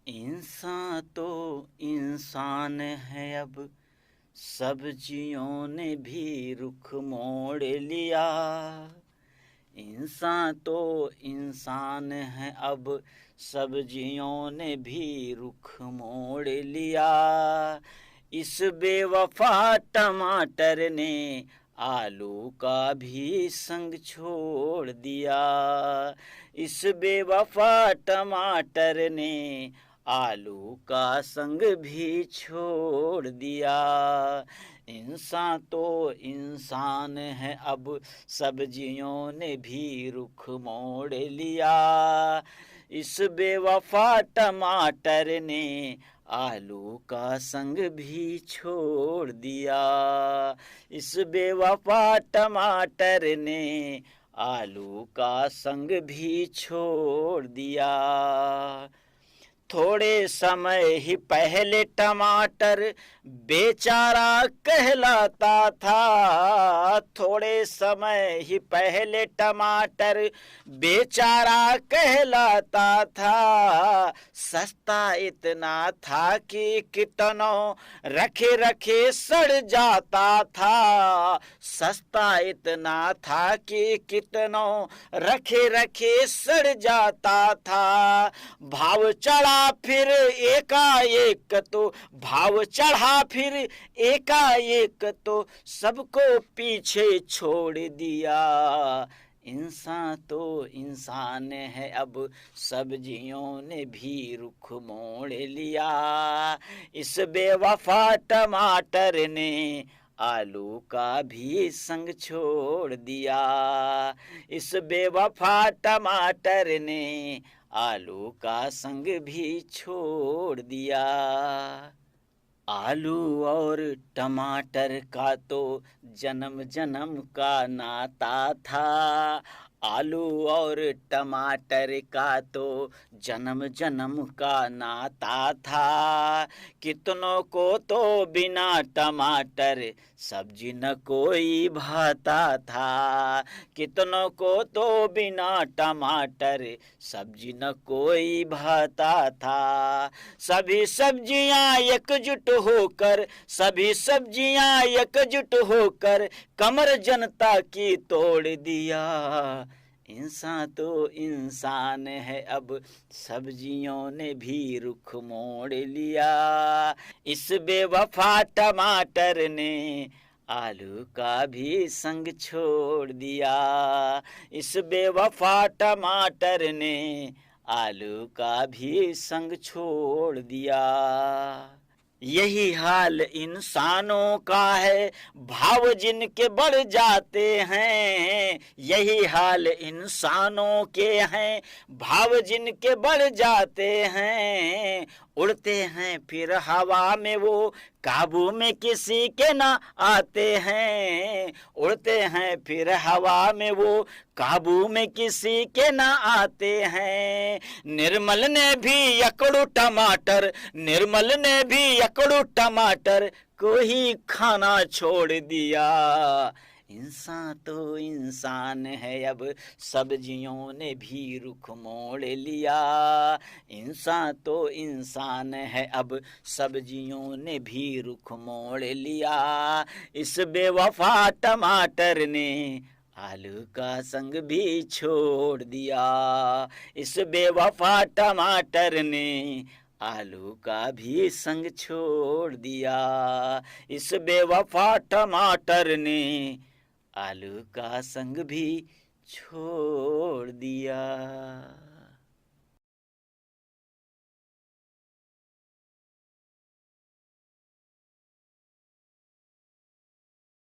इंसान तो इंसान है अब, सब्जियों ने भी रुख मोड़ लिया। इंसान तो इंसान है अब, सब्जियों ने भी रुख मोड़ लिया। इस बेवफा टमाटर ने आलू का भी संग छोड़ दिया। इस बेवफा टमाटर ने आलू का संग भी छोड़ दिया। इंसान तो इंसान है अब, सब्जियों ने भी रुख मोड़ लिया। इस बेवफा टमाटर ने आलू का संग भी छोड़ दिया। इस बेवफा टमाटर ने आलू का संग भी छोड़ दिया। थोड़े समय ही पहले टमाटर बेचारा कहलाता था। थोड़े समय ही पहले टमाटर बेचारा कहलाता था। सस्ता इतना था कि कितनों रखे रखे सड़ जाता था। सस्ता इतना था कि कितनों रखे रखे सड़ जाता था। भाव चढ़ा फिर एकाएक तो, भाव चढ़ा फिर एकाएक तो सबको पीछे छोड़ दिया। इंसान तो इंसान है अब, सब्जियों ने भी रुख मोड़ लिया। इस बेवफा टमाटर ने आलू का भी संग छोड़ दिया। इस बेवफा टमाटर ने आलू का संग भी छोड़ दिया। आलू और टमाटर का तो जन्म जन्म का नाता था। आलू और टमाटर का तो जन्म जन्म का नाता था। कितनों को तो बिना टमाटर सब्जी न कोई भाता था। कितनों को तो बिना टमाटर सब्जी न कोई भाता था। सभी सब्जियां एकजुट होकर, सभी सब्जियां एकजुट होकर कमर जनता की तोड़ दिया। इंसान तो इंसान है अब, सब्जियों ने भी रुख मोड़ लिया। इस बेवफा टमाटर ने आलू का भी संग छोड़ दिया। इस बेवफा टमाटर ने आलू का भी संग छोड़ दिया। यही हाल इंसानों का है, भाव जिनके बढ़ जाते हैं। यही हाल इंसानों के हैं, भाव जिनके बढ़ जाते हैं। उड़ते हैं फिर हवा में वो, काबू में किसी के ना आते हैं। उड़ते हैं फिर हवा में वो, काबू में किसी के ना आते हैं। निर्मल ने भी अकड़ू टमाटर, निर्मल ने भी अकड़ू टमाटर को ही खाना छोड़ दिया। इंसान तो इंसान है अब, सब्जियों ने भी रुख मोड़ लिया। इंसान तो इंसान है अब, सब्जियों ने भी रुख मोड़ लिया। इस बेवफा टमाटर ने आलू का संग भी छोड़ दिया। इस बेवफा टमाटर ने आलू का भी संग छोड़ दिया। इस बेवफा टमाटर ने आलू का संग भी छोड़ दिया।